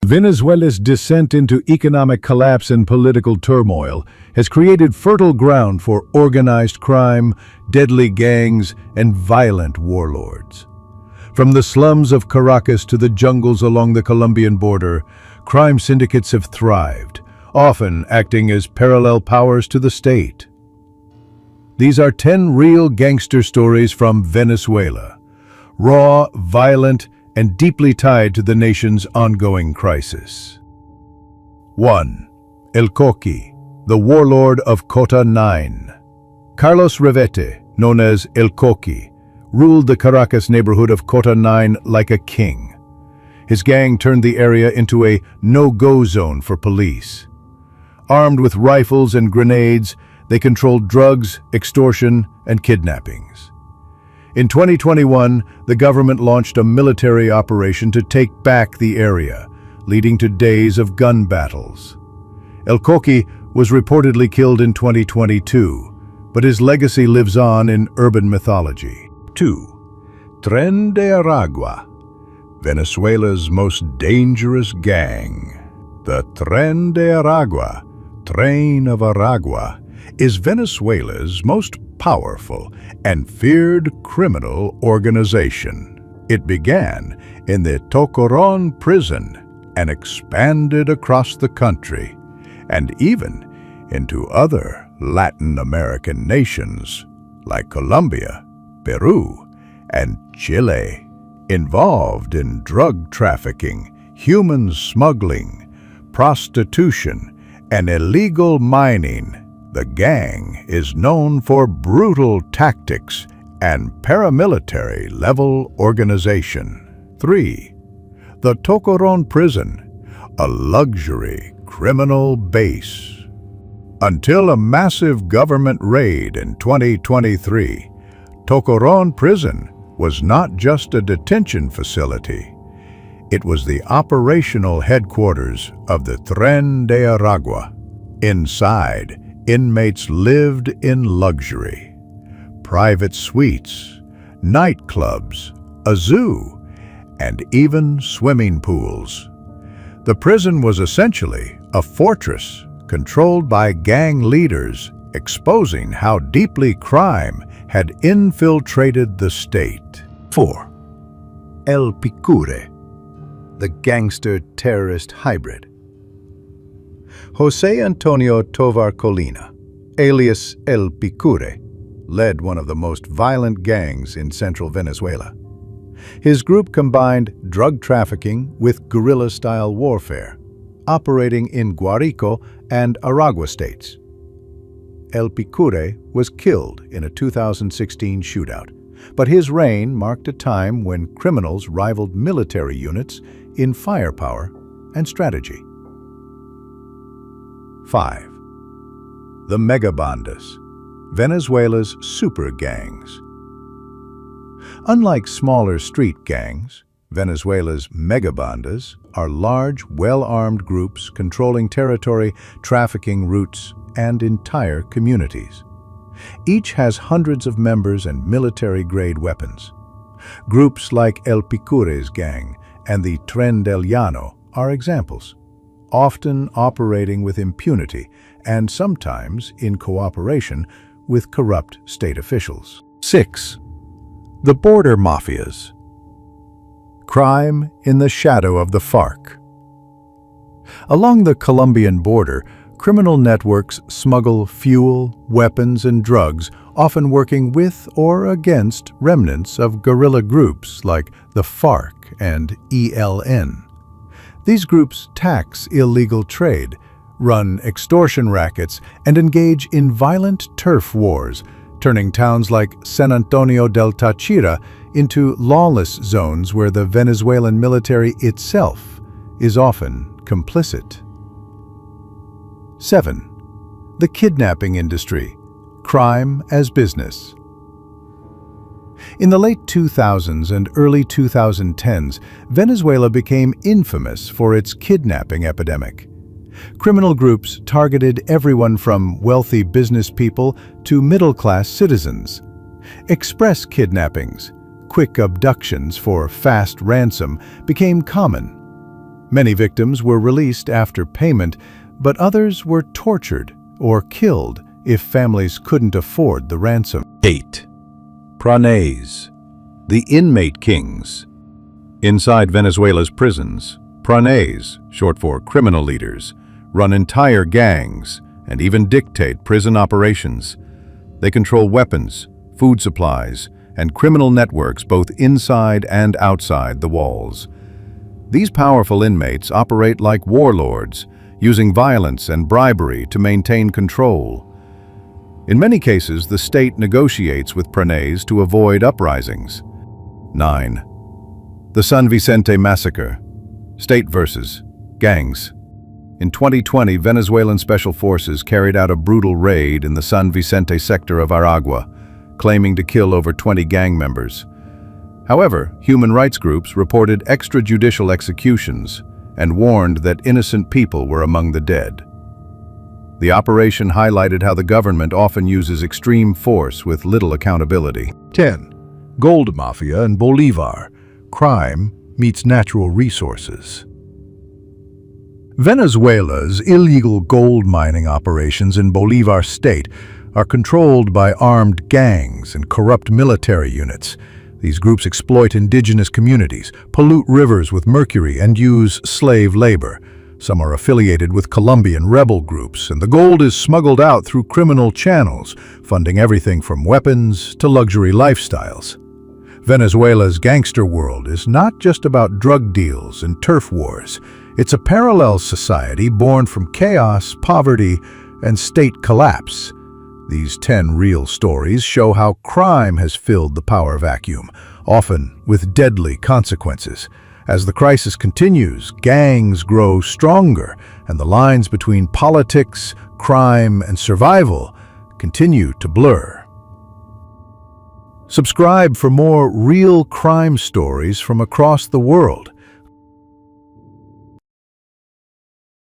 Venezuela's descent into economic collapse and political turmoil has created fertile ground for organized crime, deadly gangs, and violent warlords. From the slums of Caracas to the jungles along the Colombian border, crime syndicates have thrived, often acting as parallel powers to the state. These are 10 real gangster stories from Venezuela, raw, violent, and deeply tied to the nation's ongoing crisis. 1. El Coqui, the warlord of Cota 9. Carlos Revete, known as El Coqui, ruled the Caracas neighborhood of Cota 9 like a king. His gang turned the area into a no-go zone for police. Armed with rifles and grenades, they controlled drugs, extortion, and kidnappings. In 2021, the government launched a military operation to take back the area, leading to days of gun battles. El Coqui was reportedly killed in 2022, but his legacy lives on in urban mythology. 2. Tren de Aragua, Venezuela's most dangerous gang. The Tren de Aragua, Train of Aragua, is Venezuela's most powerful and feared criminal organization. It began in the Tocoron prison and expanded across the country, and even into other Latin American nations like Colombia, Peru, and Chile. Involved in drug trafficking, human smuggling, prostitution, and illegal mining, the gang is known for brutal tactics and paramilitary-level organization. 3. The Tocoron Prison, a luxury criminal base. Until a massive government raid in 2023, Tocoron Prison was not just a detention facility. It was the operational headquarters of the Tren de Aragua. Inside, inmates lived in luxury. Private suites, nightclubs, a zoo, and even swimming pools. The prison was essentially a fortress controlled by gang leaders, exposing how deeply crime had infiltrated the state. 4. El Picure, the gangster-terrorist hybrid. José Antonio Tovar Colina, alias El Picure, led one of the most violent gangs in central Venezuela. His group combined drug trafficking with guerrilla-style warfare, operating in Guárico and Aragua states. El Picure was killed in a 2016 shootout, but his reign marked a time when criminals rivaled military units in firepower and strategy. 5. The megabandas, Venezuela's super gangs. Unlike smaller street gangs, Venezuela's megabandas are large, well-armed groups controlling territory, trafficking routes, and entire communities. Each has hundreds of members and military-grade weapons. Groups like El Picure's gang and the Tren del Llano are examples, often operating with impunity and sometimes in cooperation with corrupt state officials. 6. The border mafias. Crime in the shadow of the FARC. Along the Colombian border, criminal networks smuggle fuel, weapons, and drugs, often working with or against remnants of guerrilla groups like the FARC and ELN. These groups tax illegal trade, run extortion rackets, and engage in violent turf wars, turning towns like San Antonio del Táchira into lawless zones where the Venezuelan military itself is often complicit. 7. The kidnapping industry, crime as business. In the late 2000s and early 2010s, Venezuela became infamous for its kidnapping epidemic. Criminal groups targeted everyone from wealthy business people to middle-class citizens. Express kidnappings, quick abductions for fast ransom, became common. Many victims were released after payment, but others were tortured or killed if families couldn't afford the ransom. 8. Pranes, the inmate kings. Inside Venezuela's prisons, pranes, short for criminal leaders, run entire gangs and even dictate prison operations. They control weapons, food supplies, and criminal networks both inside and outside the walls. These powerful inmates operate like warlords, using violence and bribery to maintain control. In many cases, the state negotiates with pranes to avoid uprisings. 9. The San Vicente Massacre. State versus gangs. In 2020, Venezuelan special forces carried out a brutal raid in the San Vicente sector of Aragua, claiming to kill over 20 gang members. However, human rights groups reported extrajudicial executions and warned that innocent people were among the dead. The operation highlighted how the government often uses extreme force with little accountability. 10. Gold Mafia in Bolivar. Crime meets natural resources. Venezuela's illegal gold mining operations in Bolivar state are controlled by armed gangs and corrupt military units. These groups exploit indigenous communities, pollute rivers with mercury, and use slave labor. Some are affiliated with Colombian rebel groups, and the gold is smuggled out through criminal channels, funding everything from weapons to luxury lifestyles. Venezuela's gangster world is not just about drug deals and turf wars. It's a parallel society born from chaos, poverty, and state collapse. These 10 real stories show how crime has filled the power vacuum, often with deadly consequences. As the crisis continues, gangs grow stronger, and the lines between politics, crime, and survival continue to blur. Subscribe for more real crime stories from across the world.